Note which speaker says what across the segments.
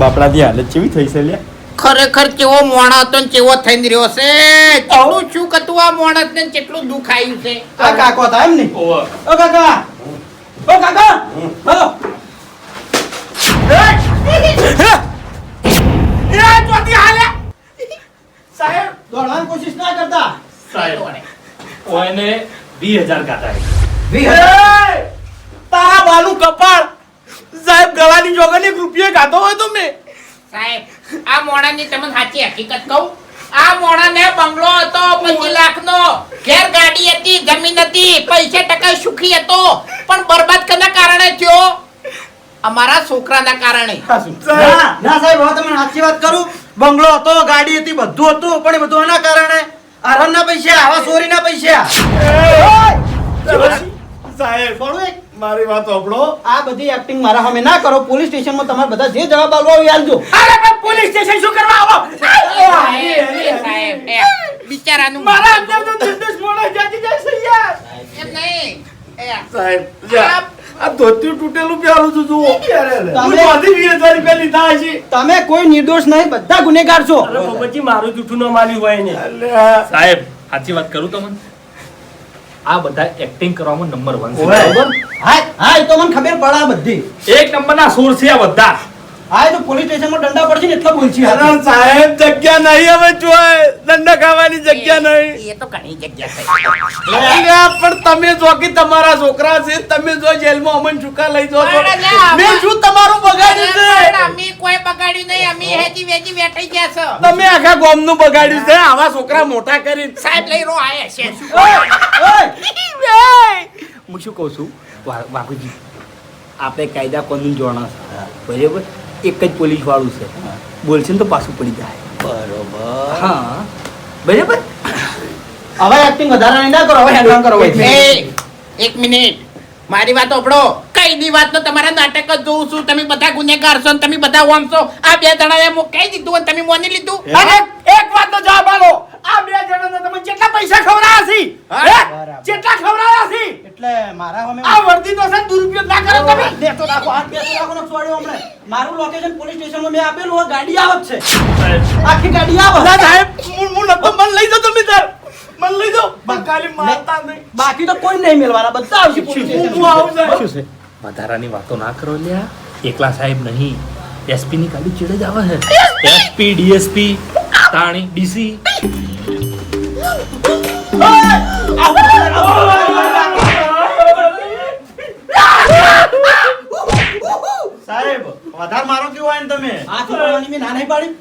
Speaker 1: બાપડાની હાલત કેવી થઈ છે લ્યા?
Speaker 2: ખરેખર કેવો મોણસ હતો ને કેવો થઈને રહ્યો છે. કેટલું શું કતું આ માણસ ને કેટલું દુઃખ આવ્યું છે.
Speaker 3: આ કાકો હતા એમ ને? ઓ કાકા, ઓ કાકા, હાલો. સાહેબ દોડવાની કોશિશ ના કરતા.
Speaker 4: સાહેબ ઓને 20,000 કાઢા.
Speaker 3: 20,000
Speaker 1: તારા બાનું કપાળ સાહેબ ગળાની જોગણી રૂપિયા ખાતો હોય તો મેં
Speaker 2: સાહેબ આ મોણાની તમને સાચી હકીકત કહું. આ મોણાને બંગલો હતો 25 લાખનો, ઘેર ગાડી હતી, જમીન હતી, 50% સુખી હતો, પણ બરબાદ કના કારણે થયો? અમારા છોકરાના કારણે.
Speaker 3: ના સાહેબ હવે તમને સાચી વાત કરું. બંગલો હતો, ગાડી હતી, બધું હતું, પણ એ બધું એના કારણે આરણના પૈસા, આવા ચોરીના પૈસા.
Speaker 1: સાહેબ
Speaker 3: બોલું એક?
Speaker 1: મારી વાત સાંભળો.
Speaker 3: આ બધી એક્ટિંગ મારા સામે ના કરો. પોલીસ સ્ટેશનમાં તમારે બધા જે જવાબ આપવો હોય એ આપજો.
Speaker 2: અરે પણ પોલીસ સ્ટેશન શું કરવા આવો? સાહેબ બિચારાનું
Speaker 1: મારા અંદર તો નિર્દોષ માણસ જાતી જાય છે યાર.
Speaker 2: એમ નહીં.
Speaker 1: સાહેબ આ ધોતિયું તૂટેલું પ્યાલું છું જુઓ.
Speaker 3: તમે-
Speaker 1: હું બધી 20,000 રૂપિયા લીધા હશે.
Speaker 3: તમે કોઈ નિર્દોષ નહીં, બધા ગુનેગાર છો.
Speaker 4: અરે બાબાજી મારું જૂઠું ન માન્યું હોય ને.
Speaker 1: અલ્યા.
Speaker 4: સાહેબ સાચી વાત કરું તમને, આ બધા એક્ટિંગ કરવામાં નંબર 1 છે.
Speaker 3: ઓવે.
Speaker 4: બરોબર?
Speaker 3: હા હા, એ તો મને ખબર પડે આ બધી.
Speaker 4: એક નંબરના સોર છે આ બધા.
Speaker 3: હા, એ તો પોલીસ સ્ટેશનમાં દંડા પડશે ને એટલા બોલছি.
Speaker 1: અરે સાહેબ જગ્યા નહીં હવે જોય. દંડા ખાવાની જગ્યા નહીં.
Speaker 2: એ તો ઘણી જગ્યા છે.
Speaker 1: અલ્યા, પણ તમે જો કે તમારા છોકરા છે, તમે જો જેલમાં અમન ચૂકા લઈ જાઓ છો.
Speaker 2: અરે ના,
Speaker 1: મેં શું તમારું બગાડ્યું છે?
Speaker 2: અમે કોઈ બગાડ્યું નહીં. અમે હેજી વેજી વેઠાઈ ગયા છે.
Speaker 1: તમે આખા ગામનું બગાડ્યું છે આવા છોકરા મોટા કરી.
Speaker 2: સાહેબ લઈ રો આયા છે.
Speaker 5: હું શું કહું છું વાઘુજી, આપણે કાયદા કાનૂન જોણા છે બરાબર. એક જ પોલીસ વાળું છે, બોલશે ને તો પાછું પડી જાય.
Speaker 3: બરોબર.
Speaker 5: હા બરાબર.
Speaker 3: હવે એક્ટિંગ વધારાની ના કરો, હવે હેરાન કરો.
Speaker 2: એ, એક મિનિટ મારી વાત સાંભળો. કઈ દી વાત નો તમારા નાટક જ જોઉં છું. તમે બધા ગુનેગાર છો ને તમે બધા ઓમ છો. આ બે જણાએ મો કહી દીધું અને તમે મોની લીધું.
Speaker 1: અને એક વાતનો જવાબ આલો. આ બે જણાને તમે કેટલા પૈસા ખવડાયા છે?
Speaker 2: હા?
Speaker 1: હે?
Speaker 3: બરાબર.
Speaker 1: કેટલા ખવડાયા છે?
Speaker 3: એટલે મારા સામે
Speaker 1: આ વર્દી તો છે ને દુરુપયોગ ના કરો તમે.
Speaker 3: દેતો રાખો, હાથ દેતો રાખો ને છોડ્યો હમણે. મારું લોકેશન પોલીસ સ્ટેશનમાં મેં આપેલું હોય, ગાડી આવે જ છે. આખી ગાડી આવે.
Speaker 1: ના સાહેબ, હું નતો. મન લઈ જાઓ તમે તાર. મન લઈ જાઓ. પણ ખાલી મારતા નહીં.
Speaker 3: બાકી તો કોઈ નહીં મેળવાના, બધા આવશે પોલીસ
Speaker 1: હું
Speaker 3: સ્ટેશન.
Speaker 1: આવું સાહેબ.
Speaker 4: શું છે વધારાની વાતો ના કરો લ્યા. એકલા સાહેબ નહીં, એસપી ની ખાલી ચીડ જ આવે છે. એસપી ડીએસપી તાણી ડીસી.
Speaker 3: સાહેબ વધારે મારો કેવું હોય ને તમે આ છોકરાની મેં ના નહીં પાડી.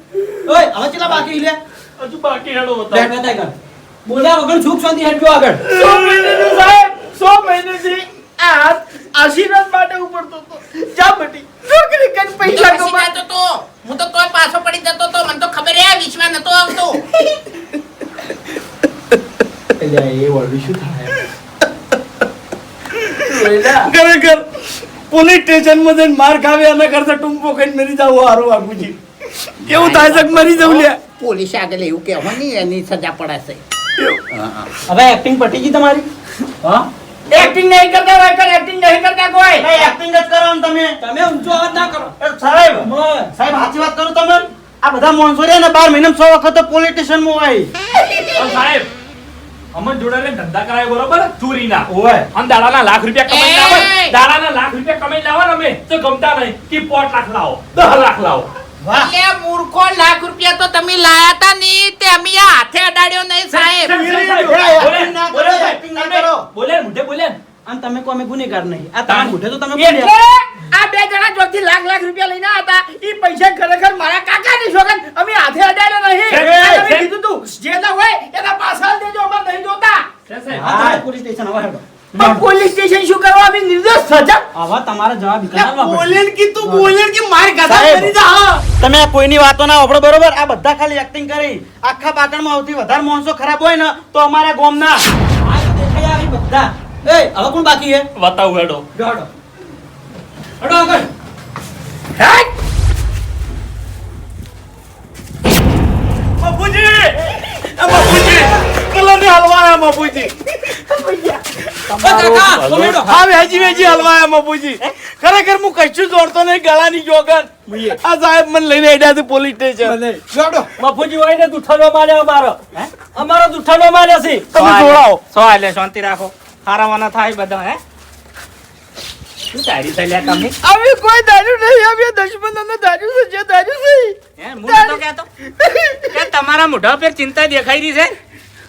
Speaker 3: ઓય હવે કેટલા બાકી લે?
Speaker 4: હજુ બાકી હેડો
Speaker 3: બે બે કર. બોલ્યા વગર સુખ શાંતિ હેડજો આગળ.
Speaker 1: 100 મહિનેથી સાહેબ, 100 મહિનેથી આ હાથ આશીર્વાદ માટે ઉપડતો હતો. જા બટી, નોકરી કરી પૈસા
Speaker 2: તો
Speaker 1: કમા.
Speaker 2: પછી જતો તો. હું તો તોય પાછો પડી જતો તો. મને તો ખબર હે વિશ્વાસ નતો આવતો.
Speaker 3: એ વળવી શું થાય?
Speaker 1: ખરેખર પોલીસ સ્ટેશનમાં જઈને માર ખાવે એના કરતા ટૂંપો કઈ મરી જાવ હારું વાગુજી. કેવું થાય છે કે મરી જવું લ્યા.
Speaker 2: પોલીસ આગળ એવું કહેવા નહીં, એની સજા પડે છે.
Speaker 3: હવે એક્ટિંગ પટી ગઈ તમારી?
Speaker 1: હા? એક્ટિંગ નહીં કરતા વાયકર, એક્ટિંગ નહીં કરતા કોઈ.
Speaker 3: એક્ટિંગ જ કરો ને તમે. તમે ઊંચો અવાજ ના કરો. સાહેબ સાહેબ સાચી વાત કરું તમે. આ બધા માણસો રહ્યા ને 12 મહિનામાં 100 વખત તો પોલીસ સ્ટેશનમાં હોય.
Speaker 4: પણ સાહેબ અમન જોડે ધંધા કરાય બરોબર ચોરીના.
Speaker 3: ઓય.
Speaker 4: અને દાડાના લાખ રૂપિયા કમાઈ
Speaker 2: એ!
Speaker 4: લાવો. દાડાના લાખ રૂપિયા કમાઈ લાવો ને અમે તો ગમતા નહીં કે 5 લાખ લાવો, 10 લાખ લાવો.
Speaker 3: વાહ.
Speaker 2: એટલે મૂર્ખો લાખ રૂપિયા તો તમે લાયા તા નહીં. તે અમે આ હાથે અડાડ્યો નહીં સાહેબ.
Speaker 3: એક્ટિંગ ના કરો, એક્ટિંગ ના કરો.
Speaker 4: બોલે મોઢે બોલે ને.
Speaker 3: અને તમે કહો અમે ગુનેગાર નહીં. આ તમારા મોઢે તો તમે
Speaker 1: એટલે
Speaker 3: બોલ્યા.
Speaker 1: આ બે જણા જોડથી લાખ રૂપિયા લઈને હતા. ઈ પૈસા ખરેખર મારા કાકાની છોકરા અમે હાથે અડાડ્યા નહીં.
Speaker 4: છે,
Speaker 1: આ તમે
Speaker 4: છે.
Speaker 1: કીધું તું જે ના હોય એના પાછળ દેજો, અમાર નહીં જોતા.
Speaker 4: સાહેબ
Speaker 3: હા, તમે પોલીસ સ્ટેશન હવે હેડો.
Speaker 1: પણ પોલીસ સ્ટેશન શું કરવા અમે નિર્દોષ સજા?
Speaker 3: હવે તમારા જવાબ વિચારવા પડશે.
Speaker 1: બોલેન કીધું બોલેન કે માર ગાધા
Speaker 3: સાહેબ.
Speaker 1: કરી જા.
Speaker 3: તમે કોઈની વાતો ના વાપરો બરોબર. આ બધા ખાલી એક્ટિંગ કરી. આખા પાટણમાં સૌથી વધારે માણસો ખરાબ હોય ને તો અમારા ગામના. આ તો દેખાઈ આવી બધા. એ હવે કોણ બાકી છે?
Speaker 4: બતાવું હેડો.
Speaker 3: જો હડો. હડો આગળ.
Speaker 1: બાપુજી, બાપુજી, કલાને હલવાયા બાપુજી.
Speaker 3: કાકા, ટોમેટો.
Speaker 1: હા વેજી હલવાયા બાપુજી ખરેખર હું કશું જોડતો નહીં ગળાની જોગર આ સાહેબ મને લઈને હેડ્યા છે પોલીસ સ્ટેશન
Speaker 3: જોડો.
Speaker 6: બાપુજી હોય ને દુઠાનો માર્યો અમારો દુઠાનો માર્યો છે
Speaker 1: તમે જોડાઓ
Speaker 5: સો એટલે શાંતિ રાખો હારાવાના થાય બધા હે શું તારી થઈ લ્યા તમે
Speaker 1: અમે કોઈ દારૂ નહીં અમે દુશ્મનોનો દારૂ છે જે દારૂ છે
Speaker 5: હે હું તો કહેતો કે તમારા મોઢા પર ચિંતા દેખાઈ રહી છે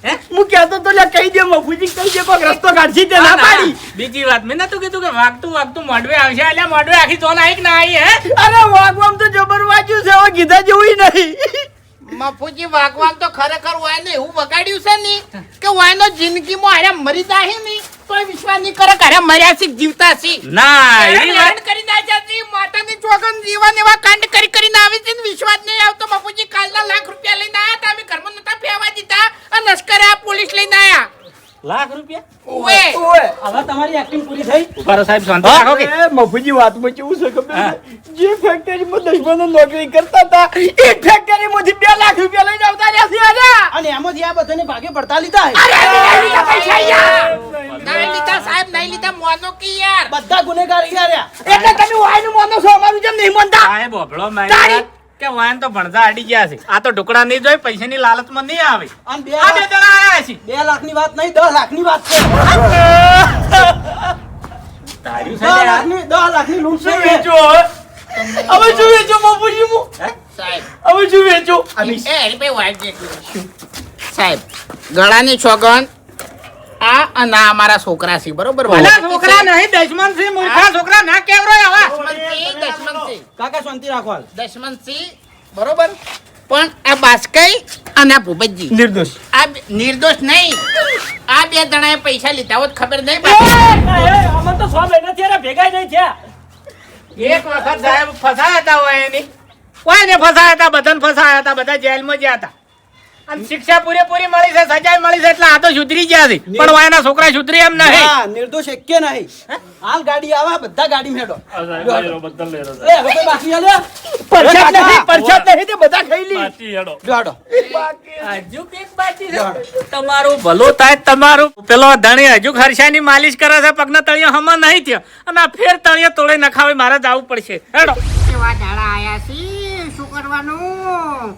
Speaker 5: હે
Speaker 1: હું કહેતો તો લ્યા કહી દે બાપુજી કહી દે કોઈક રસ્તો કાઢી તે ના પાડી
Speaker 5: બીજી વાત મેં નતું કીધું કે વાગતું મોઢવે આવશે એટલે મોઢવે આખી તો આવી કે ના આવી હે
Speaker 1: અરે વાગવામ તો જબર વાંચ્યું છે હવે કીધા જેવું નહીં
Speaker 2: મફુજી વાગવાન તો ખરેખર હોય ને એવું બગાડ્યું છે ને કે વાયનો જિંદગીમાં હારે મરી જાય ને તોય વિશ્વાસ નહીં કરે કે હારે મર્યા છે કે જીવતા છે
Speaker 5: ના એવી વાત
Speaker 2: હેરાન કરી નાખ્યા છે માતાની ચોગન જીવન એવા કાંડ કરીને આવે છે ને વિશ્વાસ નહીં આવતો મફુજી કાલના લાખ રૂપિયા લઈને આયા તા અમે ઘરમાં નતા ફેવા દીધા અને લશ્કરે આ પોલીસ લઈને આયા
Speaker 6: લાખ રૂપિયા
Speaker 2: ઓએ
Speaker 6: હવે તમારી એક્ટિંગ પૂરી થઈ
Speaker 5: ઉભારો સાહેબ શાંતિ રાખો કે
Speaker 1: મફુજી વાતમાં કેવું છે ખબર છે? જે ફેક્ટરીમાં દુશ્મનો નોકરી કરતા હતા એ ફેક્ટરીમાંથી 2 લાખ રૂપિયા લઈને આવતા રહ્યા છે આના.
Speaker 3: અને એમાંથી આ બધાને ભાગે પડતા લીધા હે.
Speaker 2: અરે નહીં લીધા પૈસા યાર નહીં લીધા સાહેબ નહીં લીધા મોનો કી યાર
Speaker 3: બધા ગુનેગાર ઈ રહ્યા.
Speaker 1: એટલે તમે વાયનું માનો છો અમારું જેમ નહીં માનતા
Speaker 5: સાહેબ ઓભળો મારી કે વાન તો ભણતા અડી ગયા છે આ તો ઢોકળા નહીં જોઈ પૈસાની લાલચમાં નહીં આવે
Speaker 3: અને
Speaker 5: આ બે જણા આયા છે
Speaker 3: 2 લાખની વાત નહીં 10 લાખની વાત છે.
Speaker 5: તાર્યું
Speaker 3: 10 લાખની લૂંટ
Speaker 1: શું
Speaker 3: છે.
Speaker 1: વેચો હવે? હવે શું વેચો બાપુજી હું
Speaker 2: સાહેબ
Speaker 1: હવે શું વેચો
Speaker 2: એ હરીભાઈ વાઈટ જેટલું સાહેબ ગળાની છોગન આ અને આ અમારા છોકરા છે બરોબર
Speaker 5: ભલા છોકરા નહીં દશમન છે મૂર્ખા છોકરા ના કેવરો આવા
Speaker 2: દશમનસિંહ
Speaker 3: કાકા શાંતિ રાખો હાલ.
Speaker 2: દશમનસિંહ બરોબર પણ આ બાસ્કઈ અને આ ભૂપતજી
Speaker 1: નિર્દોષ
Speaker 2: આ નિર્દોષ નહીં આ 2 જણાએ પૈસા લીધા હોત ખબર નહીં પડતી.
Speaker 6: અમને તો 100 મહિના થયા ભેગા નહીં થયા
Speaker 5: એક વખત સાહેબ ફસાયા હતા હોય એની કોઈને ફસાયા હતા બધાને ફસાયા હતા બધા જેલમાં ગયા હતા અને શિક્ષા પૂરેપૂરી મળી છે સજા મળી છે એટલે આ તો સુધરી ગયા છે પણ વાયના છોકરા સુધરી એમ નહીં
Speaker 3: હા, નિર્દોષ એકે નહીં. હાલ ગાડી આવા બધા ગાડી મેડો.
Speaker 6: બદલ લેરો
Speaker 3: એ હવે કોઈ બાકી હાલે?
Speaker 1: પરસાદ નહીં તે બધા ખાઈ લી
Speaker 6: પાછી હેડો
Speaker 3: જો હાડો.
Speaker 5: હજુ એક બાકી છે તમારું ભલું થાય તમારું પેલો ધણી હજુ ખર્ચાની માલિશ કરે છે પગના તળિયા હમા નહીં થયો અને આ ફેર તળિયા તોડે નખાવે મારે જવું પડશે હેડો
Speaker 2: કેવા દાડા આયા છે શું કરવાનું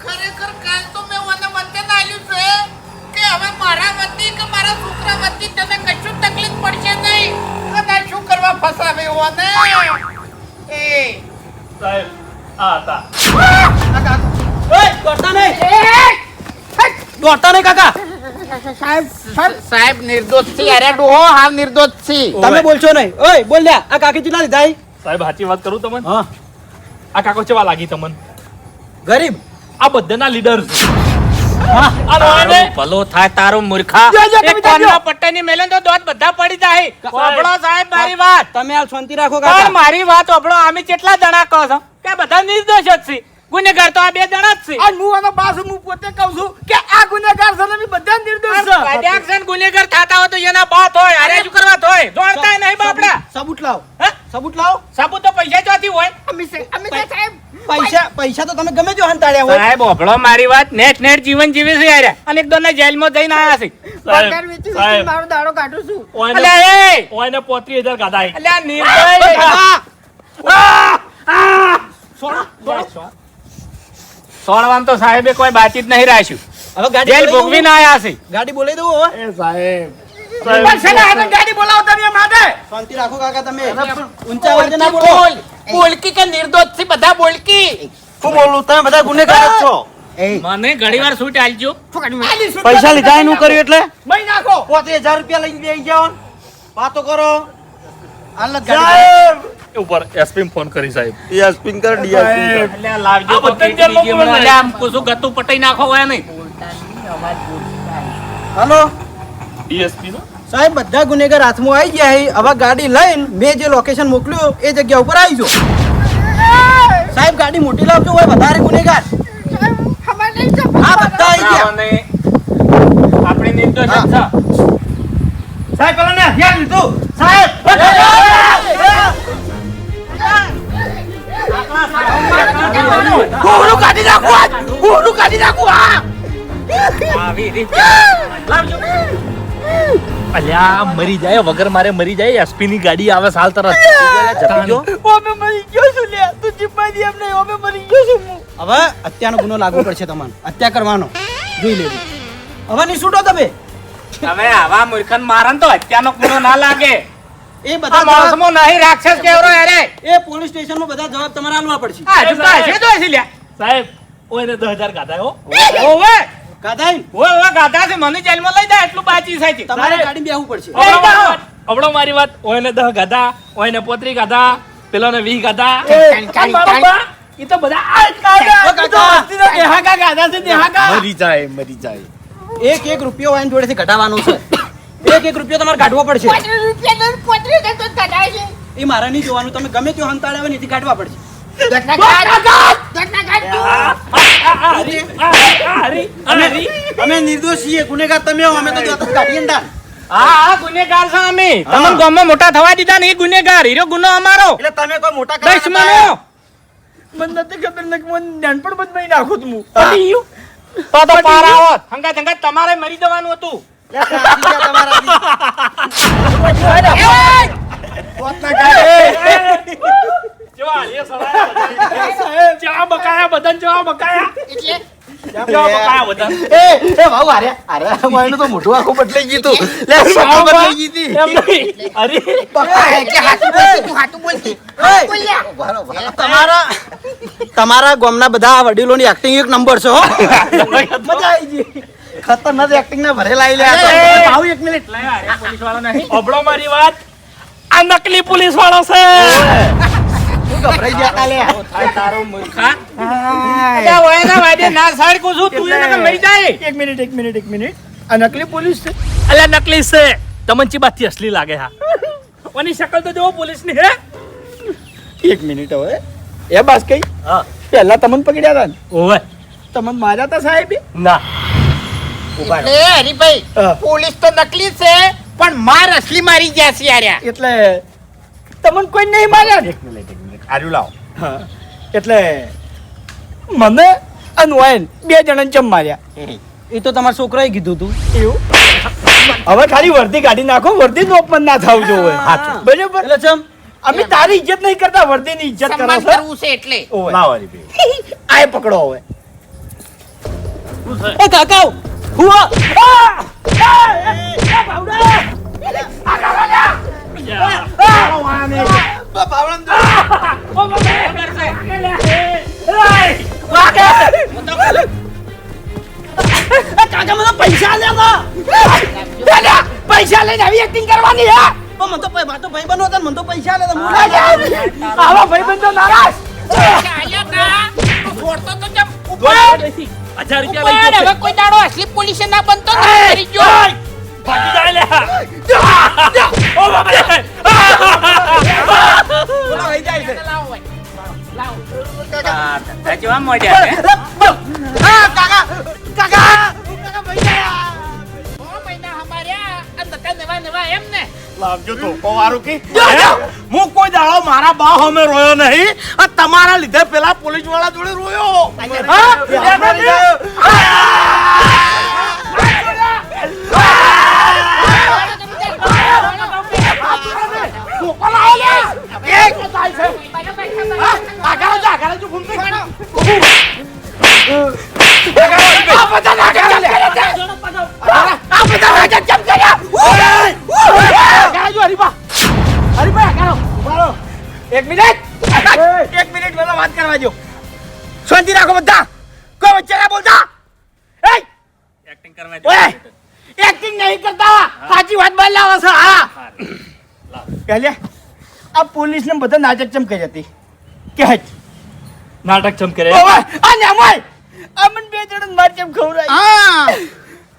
Speaker 2: ખરેખર કાલ તો મેં મને વતન આલ્યું છે કે હવે મારા વતી કે મારા છોકરા વતી તને કશું તકલીફ પડશે નહીં અને શું કરવા ફસાવે હોને એ
Speaker 6: સાહેબ આ હતા
Speaker 3: ઓય, દોડતા નહીં. દોડતા નહીં કાકા.
Speaker 2: સાહેબ નિર્દોષ છે અરે ડોહો હાવ નિર્દોષ છે
Speaker 3: તમે બોલશો નહીં. ઓય બોલ લ્યા આ કાકી ચીલા લીધા ઈ?
Speaker 6: સાહેબ સાચી વાત કરું તમને
Speaker 3: હા,
Speaker 6: આ કાકો ચેવા લાગી તમને
Speaker 3: ગરીબ.
Speaker 6: આ બધાના લીડર છે
Speaker 3: હા,
Speaker 6: આ લોહીને
Speaker 5: ભલો થાય તારું મૂર્ખા
Speaker 1: જો, જો, તમે
Speaker 5: એક કોણના પટ્ટાની મેલે તો દોત બધા પડી જાય ઓભળો સાહેબ મારી વાત
Speaker 3: તમે હાલ શાંતિ રાખો
Speaker 5: પણ
Speaker 3: કાકા.
Speaker 5: મારી વાત ઓભળો અમે કેટલા જણા કહો છો કે બધા નિર્દોષ જ છે ગુનેગાર તો આ 2 જણા જ છે
Speaker 1: અને હું આનો બાસ હું પોતે કહું છું કે આ ગુનેગાર છે ને બધા નિર્દોષ છે
Speaker 5: કદાચ છે ને ગુનેગાર થતા હોય તો એના બાપ હોય અરે શું કરવા તો હોય જોડતા નહીં બાપડા
Speaker 3: સબૂત લાવો.
Speaker 5: હે?
Speaker 3: સબૂત લાવો.
Speaker 5: સાબુ તો પૈસા ચોથી હોય
Speaker 2: અમે સાહેબ
Speaker 3: પૈસા તો તમે ગમે જો હંતાડ્યા હોય.
Speaker 5: સાહેબ ઓભળો મારી વાત નેટ જીવન જીવે છે યાર અને એક દોને જેલમાં જઈને આયા છે
Speaker 6: સાહેબ
Speaker 2: મારો દાડો કાઢું છું
Speaker 6: ઓયને
Speaker 5: અલ્યા એ
Speaker 6: ઓયને 35,000 ગાધા
Speaker 5: અલ્યા નિર્દય સોળવાન તો સાહેબે કોઈ બાતચીત નહીં રાખ્યું
Speaker 3: હવે ગાડી
Speaker 5: જેલ
Speaker 3: બોલાવી
Speaker 5: ભોગવીને
Speaker 3: દઉં?
Speaker 5: આયા છે
Speaker 3: ગાડી બોલાવી દઉં હવે?
Speaker 1: એ સાહેબ પણ છે ને આને ગાડી બોલાવો તમે માટે
Speaker 3: શાંતિ રાખો કાકા તમે. ઊંચા અવાજે ના બોલો.
Speaker 2: બોલકી કે નિર્દોષ છે બધા બોલકી
Speaker 3: શું બોલું? તમે બધા ગુનેગાર જ છો.
Speaker 5: મને ઘણીવાર છૂટ આલજો
Speaker 3: પૈસા લીધા એનું કર્યું એટલે
Speaker 1: મહી નાખો
Speaker 3: 35,000 રૂપિયા લઈને બેસી જાઓ ને. વાતો કરો. હાલ જ ગાડી
Speaker 1: સાહેબ
Speaker 6: ઉપર એસપી ફોન કરી સાહેબ
Speaker 5: અલ્યા લાવજો
Speaker 6: આ
Speaker 5: તો
Speaker 6: બધા
Speaker 5: કેટલી
Speaker 6: જેલમાં
Speaker 5: બીજી
Speaker 6: બોલે.
Speaker 5: અલ્યા આમ કુછું ગતું પટાઈ નાખો હોય નહીં
Speaker 3: હાલો
Speaker 6: ડીએસપી નો
Speaker 3: સાહેબ બધા ગુનેગાર હાથમાં આવી ગયા છે. હવે ગાડી લઈને મેં જે લોકેશન મોકલ્યું એ જગ્યા ઉપર આવી જાઓ. સાહેબ ગાડી મોટી લાવજો હોય વધારે ગુનેગાર. હા બધા આવી ગયા.
Speaker 5: અને આપણે નિર્દોષ જ છે
Speaker 1: સાહેબ પેલા ને હથિયાર લીધું સાહેબ
Speaker 2: કોહડું કાઢી નાખું આ કોહડું કાઢી નાખું આ
Speaker 5: આવી રીતે લાવજો.
Speaker 4: અલ્યા મરી જાય વગર મારે મરી જાય એસપી ની ગાડી આવે સાલ તરત
Speaker 1: ઓમે મરી ગયો છું લે તું જીમ્માજી એમ નહીં ઓમે મરી ગયો છું હું
Speaker 3: હવે હત્યાનો ગુનો લાગુ પડશે તમારે હત્યા કરવાનો જોઈ લેજો હવે નહીં છૂટો તમે
Speaker 5: હવે આવા મૂર્ખન મારન તો હત્યાનો ગુનો ના લાગે.
Speaker 3: એ
Speaker 5: આ
Speaker 3: બધા
Speaker 5: માણસમાં નહીં રાક્ષસ કેવરો અરે
Speaker 3: એ પોલીસ સ્ટેશનમાં બધા જવાબ તમારે આલવા પડશે
Speaker 5: આ જુદા છે તો હશે લ્યા.
Speaker 4: સાહેબ ઓને 10,000 ગાધા હો
Speaker 5: ઓવે
Speaker 3: કાદાઈ
Speaker 5: ઓવે ગાધા છે મને જેલમાં લઈ જાય એટલું બાચી છે છે.
Speaker 3: તમારે ગાડી બેહવું પડશે
Speaker 4: અવળો મારી વાત ઓને 10 ગાધા ઓને 35 ગાધા પેલોને 20 ગાધા
Speaker 2: કાન,
Speaker 4: મારો
Speaker 2: કાન.
Speaker 4: બા, ઈ તો બધા આ જ કાઢે.
Speaker 1: ઓ કાકા હસ્તીનો દેહાકા ગાધા છે દેહાકા
Speaker 7: મરી જાય
Speaker 3: એક એક રૂપિયો વાઈન જોડેથી ઘટાડવાનો છે એક રૂપિયો તમારે કાઢવો પડશે એ મારે નહીં જોવાનું તમે ગમે ત્યાં હંતાળે આવે ને એથી કાઢવા પડશે અમે નિર્દોષ છીએ ગુનેગાર તમે હો અમે તો જોતા જ કાઢીએ ને તાર.
Speaker 5: હા ગુનેગાર છે અમે તમને ગામમાં મોટા થવા દીધા ને એ ગુનેગાર હીરો ગુનો અમારો
Speaker 3: એટલે તમે કોઈ મોટા કરવા
Speaker 5: દુશ્મનો.
Speaker 1: મને નથી ખબર ને કે મને નાનપણ બદમાઈ નાખું તું હું
Speaker 5: પતી ગયું? તો પારા હોત હંગાત હંગાત તમારે મરી જવાનું હતું.
Speaker 4: જેવા હાલીએ સળાયા બધા. જેવા બકાયા બધાને જેવા બકાયા. જેવા બકાયા બધા.
Speaker 3: એ ભાવ આર્યા માયનું તો મોઢું આખું બદલાઈ ગયું તું લે સાવ બદલાઈ ગઈ હતી
Speaker 4: એમ નહીં. અરે
Speaker 3: તમારા ગામના બધા વડીલોની એક્ટિંગ એક નંબર છે હો મજા આવી ગઈ ખતરનાક એક્ટિંગ ના ભરેલા આઈ લે ભાવ એક મિનિટ
Speaker 5: પોલીસ વાળો નહીં
Speaker 4: અબળો મારી વાત આ નકલી પોલીસ વાળો છે.
Speaker 3: હું ગભરાઈ ગયા તા લે
Speaker 5: થાય તારો મૂર્ખા અલ્યા ઓયના વાડે ના સડકું છું તું એને મરી જાય.
Speaker 1: એક મિનિટ આ નકલી પોલીસ છે
Speaker 4: અલ્યા નકલી છે તમને ચી બાતથી અસલી લાગે હા ઓની શકલ તો જો પોલીસ ની હે.
Speaker 1: એક મિનિટ હવે એ બસ કઈ
Speaker 4: હા
Speaker 1: પહેલા તમને પકડ્યા હતા ને
Speaker 4: ઓવે
Speaker 1: તમને માર્યા હતા સાહેબ
Speaker 4: ના
Speaker 2: એટલે હરીભાઈ
Speaker 1: હા.
Speaker 2: પોલીસ તો નકલી છે પણ માર અસલી મારી ગયા છે યાર.
Speaker 1: એટલે તમને કોઈ નહીં માર્યા ને
Speaker 7: એક મિનિટ આર્યું લાવો.
Speaker 1: હા એટલે મને અને વાયન બે જણાને ચમ માર્યા
Speaker 3: એ તો તમારા છોકરાએ કીધું તું
Speaker 1: એવું હવે ખાલી વર્દી કાઢી નાખો વર્દી નો અપમાન ના થાવ જોવે બરાબર
Speaker 3: એટલે ચમ
Speaker 1: અમે તારી ઇજ્જત નહીં કરતા વર્દી ની ઇજ્જત કરો
Speaker 2: સન્માન
Speaker 1: છો
Speaker 2: કરવું છે એટલે
Speaker 1: ઓવે.
Speaker 7: લાવો હરીભાઈ.
Speaker 1: આય પકડો હવે
Speaker 3: એ કાકા હુઆ કાકા મને પૈસા લેતા
Speaker 1: પૈસા લઈને આવી એક્ટિંગ કરવાની હે
Speaker 3: મને તો ભાઈ બનો હતા મને તો પૈસા લેતા
Speaker 1: આવા ભાઈબંધો નારાજ
Speaker 2: આયા તા છોડતો તો જમ ઉપર
Speaker 4: 1000 રૂપિયા લઈ
Speaker 2: હવે કોઈ દાડો અસલી પોલીસ ના બનતો ના કરી જો
Speaker 4: ભાગી જાય લ્યા. ઓ બાપરે.
Speaker 2: લાવો ભાઈ લાવો
Speaker 5: કેવા મોડ્યા હે?
Speaker 2: 6 મહિના હમાર્યા અને તને નવા નવા એમ ને
Speaker 7: લાવજો ધોકો વાળું કી હું કોઈ દાડો મારા બા અમે રોયો નહીં આ તમારા લીધે પેલા પોલીસ વાળા જોડે રોયો.
Speaker 1: એક મિનિટ મને વાત કરવા દો શાંતિ રાખો બધા કોઈ વચ્ચે ના બોલતા
Speaker 4: એક્ટિંગ કરવા
Speaker 1: ઓય એક્ટિંગ નહીં કરતા સાચી વાત બોલાવો છો હા પહેલે આ પોલીસ ને બધા નાટક ચમ કરી હતી કે હજ
Speaker 4: નાટક ચમ કરે
Speaker 1: ઓય આ નેમોય અમન બે જણ માર ચમ ખવરાય
Speaker 2: હા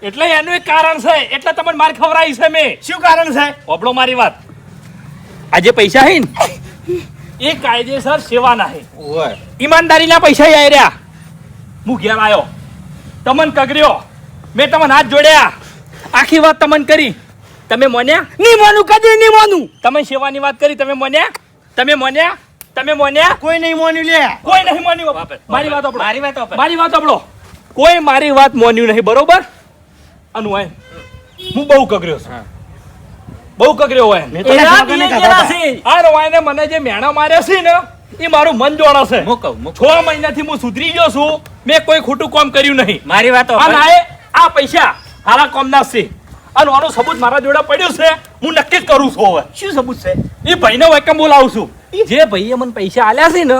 Speaker 4: એટલે એનું એક કારણ છે એટલે તમને માર ખવરાઈ છે મેં.
Speaker 1: શું કારણ છે
Speaker 4: ઓબળો મારી વાત આજે પૈસા હે ને એ કાયદેસર સેવાના હે ઈમાનદારીના પૈસા આઈ રહ્યા હું ઘેર આવ્યો તમને કગર્યો મેં તમને હાથ જોડ્યા આખી વાત તમને કરી તમે મોન્યા
Speaker 1: નહીં માનું કદી નહીં માનું
Speaker 4: તમે સેવાની વાત કરી તમે મોન્યા તમે મોન્યા તમે મોન્યા
Speaker 1: કોઈ નહીં માન્યું લે
Speaker 4: કોઈ નહીં માન્યું મારી વાત સાંભળો.
Speaker 5: મારી વાત ઉપર
Speaker 4: મારી વાત સાંભળો કોઈ મારી વાત મોન્યું નહીં, બરોબર? અનુ હું બહુ કગર્યો છું, બહુ કગર્યો હોય.
Speaker 1: મેં તો
Speaker 6: એના
Speaker 1: કાકાને
Speaker 6: દિયે
Speaker 1: કહેતા
Speaker 6: ગયેલા
Speaker 1: હતા.
Speaker 6: છે.
Speaker 4: આ રવાઈને મને જે મેણા માર્યા છે ને એ મારું મન જોડે છે. 6 મહિનાથી હું સુધરી ગયો છું, મેં કોઈ ખોટું કામ કર્યું નહીં.
Speaker 5: મારી વાતો
Speaker 4: અને આ પૈસા હારા કામના છે અને આનો સબૂત મારા જોડે પડ્યું છે. હું નક્કી જ કરું છું હવે
Speaker 1: શું સબૂત છે?
Speaker 4: એ ભાઈને વેકમ બોલાવું છું. જે ભાઈએ મને પૈસા આલ્યા છે ને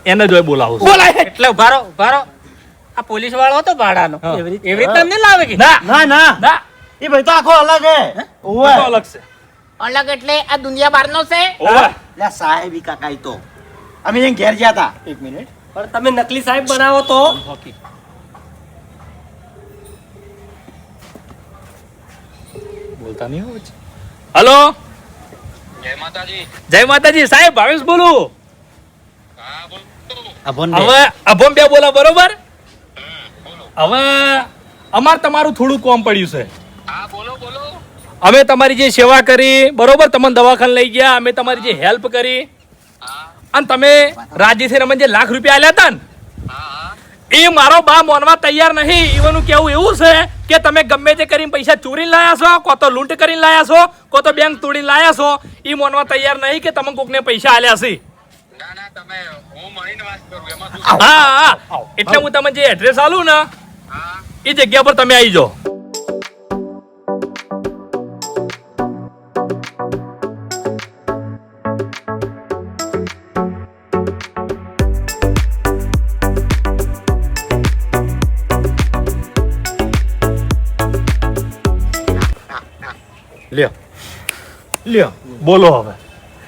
Speaker 4: એને જોઈ બોલાવું છું.
Speaker 1: બોલાય.
Speaker 5: એટલે ઉભારો આ પોલીસ વાળો હતો ભાડાનો
Speaker 4: હા.
Speaker 5: એવી રીતે નહીં લાવે કે
Speaker 4: ના
Speaker 1: ના ના
Speaker 4: ના
Speaker 1: એ ભાઈ તો આખો અલગ હે.
Speaker 4: તો
Speaker 1: ઓવે.
Speaker 4: અલગ છે.
Speaker 2: અલગ એટલે આ દુનિયા બહારનો છે.
Speaker 4: ઓવે.
Speaker 1: લે સાહેબ ઈ કાકા ઈ તો અમે અહીં ઘેર ગયા હતા. એક મિનિટ.
Speaker 6: પણ તમે નકલી સાહેબ બનાવો તો
Speaker 4: બોલતા નહીં હોય. હલો, જય માતાજી સાહેબ, ભાવેશ બોલું. હવે અભમ બે બોલો, બરોબર? હવે અમાર તમારું થોડું કોમ પડ્યું છે. અમે તમારી જે સેવા કરી, બરોબર, તમને દવાખાને લઈ ગયા, અમે તમારી જે હેલ્પ કરી અને તમે રાજી થઈને અમને જે લાખ રૂપિયા આલ્યા હતા ને એ મારો બા માનવા તૈયાર નહીં. ઈવનું કેવું એવું છે કે તમે ગમે તે કરીને પૈસા ચોરીને લાયા છો, કો તો લૂંટ કરીને લાયા છો, કો તો બેંક તોડીને લાયા છો. ઈ માનવા તૈયાર નહીં કે તમે કોકને પૈસા આલ્યા છે. હા, એટલે હું તમને જે એડ્રેસ આલું ને એ જગ્યા પર તમે આવી જાઓ.
Speaker 1: લ્યો લ્યો
Speaker 4: બોલો હવે.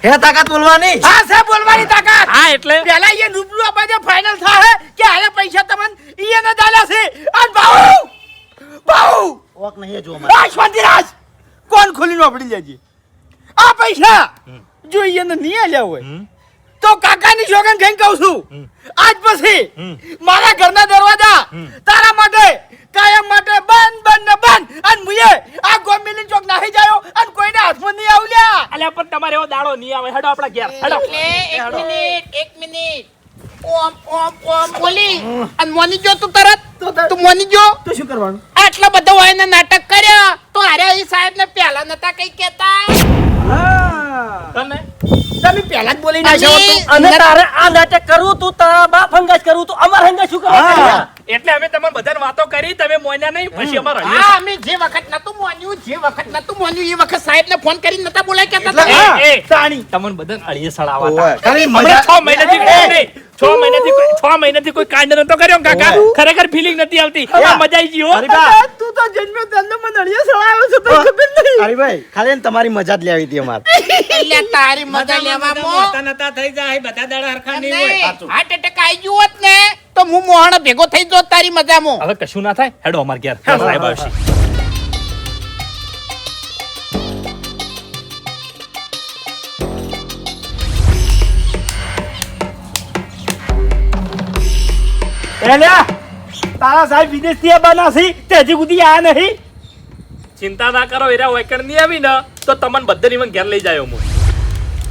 Speaker 3: હે તાકાત બોલવાની?
Speaker 1: હા સાહેબ બોલવાની તાકાત.
Speaker 4: હા, એટલે
Speaker 1: પેલા એ રૂબરૂ આપણે ફાઇનલ થાય કે આને પૈસા તમને ઈ ને દાલા છે. અને બાઉ
Speaker 3: ઓક નહીં જો અમારે.
Speaker 1: આ શાંતિરાજ કોણ ખોલીને વાપરી લેજે. આ પૈસા જો એને નહીં આલ્યા હોય તો કાકાની સોગન ખાઈને કહું છું આજ પછી મારા ઘરના દરવાજા તારા માટે કાયમ માટે બંધ ને બંધ. અને મુયે આ ગોમિલી ચોક નાહી જાયો અને કોઈને હાથમાં નહીં આવલ્યા.
Speaker 4: અલ્યા પણ તમારે એવો દાડો નહીં આવે. હેડો આપણા ઘેર હેડો.
Speaker 2: એટલે એક મિનિટ ઓમ બોલી અને મોની જો તું તરત તું મોની જો.
Speaker 1: તો શું કરવાનું?
Speaker 2: આટલા બધા હોય ને નાટક કર્યા તો અરે એ સાહેબ ને પહેલા નતા કઈ કેતા.
Speaker 4: તમે
Speaker 1: તમે પહેલા જ બોલી નાખ્યો હતો.
Speaker 6: અને તારે આ નાટક કરવું તું તારા બાપ હંગાજ કરવું તું અમાર હંગાજ શું કરવા?
Speaker 4: એટલે અમે તમને બધાને વાતો કરી, તમે મોન્યા નહીં. પછી અમારે
Speaker 2: હા, અમે જે વખત નતું મોન્યું એ વખત સાહેબ ને ફોન કરી નતા બોલાય કેતા
Speaker 1: એટલે
Speaker 2: હતા.
Speaker 1: હા,
Speaker 4: તાણી તમને બધાને અળીએ સડાવા હતા.
Speaker 1: ઓવે. ખાલી
Speaker 4: હમણાં
Speaker 1: મજા-
Speaker 4: 6 મહિનાથી કોઈ નહીં. 6 મહિનાથી કોઈ કાંડ નતો કર્યો ને કાકા. ખરેખર ફિલિંગ નથી આવતી. આ મજા આવી ગઈ હો.
Speaker 1: અરે તું તો જન્મ્યો તને મને અડિયો સળાવ્યો છે તો ખબર નહીં. અરે ભાઈ ખાલી ને તમારી મજા જ લેવી હતી અમારે.
Speaker 2: એટલે તારી મજા લેવામાં
Speaker 5: નતા થઈ જાય બધા દાડા હરખા નહીં હોય.
Speaker 2: નહીં, હાર્ટ એટેક આવી ગયું હોત ને તો હું મોહણ ભેગો થઈ જો તારી મજામાં.
Speaker 4: હવે કશું ના થાય. હેડો અમાર ઘેર. સાહેબ આવશે.
Speaker 1: એલ્યા તારા સાહેબ વિદેશથી આવવાના છે તે હજી સુધી આયા નહીં.
Speaker 4: ચિંતા ના કરો. એરા વેકર નહીં આવી ને તો તમને બધાને ઈવન ઘેર લઈ જાય. હું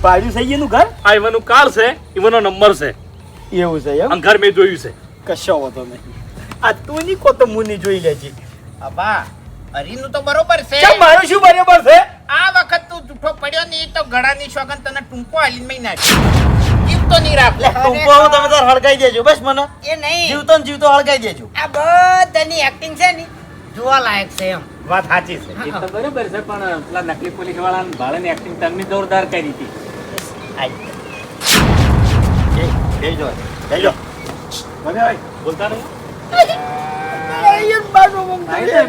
Speaker 1: પાડ્યું છે એનું ઘર
Speaker 4: આ ઈવનનું કાર્ડ છે, ઈવનનો નંબર છે
Speaker 1: એવું છે એમ.
Speaker 4: અને ઘર મેં જોયું છે.
Speaker 1: કશો વાંધો નહીં. આ તું ની કો તો મુની જોઈ લેજે.
Speaker 2: અબા હરીનું તો બરોબર છે.
Speaker 1: કેમ મારું શું બરાબર છે?
Speaker 2: આ વખત તું જૂઠો પડ્યો ને એ તો ગળાની સોગન તને ટૂંકો હાલીને મેં નાખ્યો. જીવતો નહીં રાખ.
Speaker 3: ટૂંકો હું તમે તાર હળગાઈ દેજો બસ મને.
Speaker 2: એ નહીં,
Speaker 3: જીવતો ને જીવતો હળગાઈ દેજો.
Speaker 2: આ બધાની એક્ટિંગ છે ને જોવા લાયક છે એમ.
Speaker 1: વાત સાચી છે.
Speaker 5: એ તો બરોબર છે પણ પેલા નકલી પોલીસ વાળા ભાડાની એક્ટિંગ તમને જોરદાર કરી હતી.
Speaker 1: બેજો બેજો. મને ભાઈ
Speaker 4: બોલતા નહીં.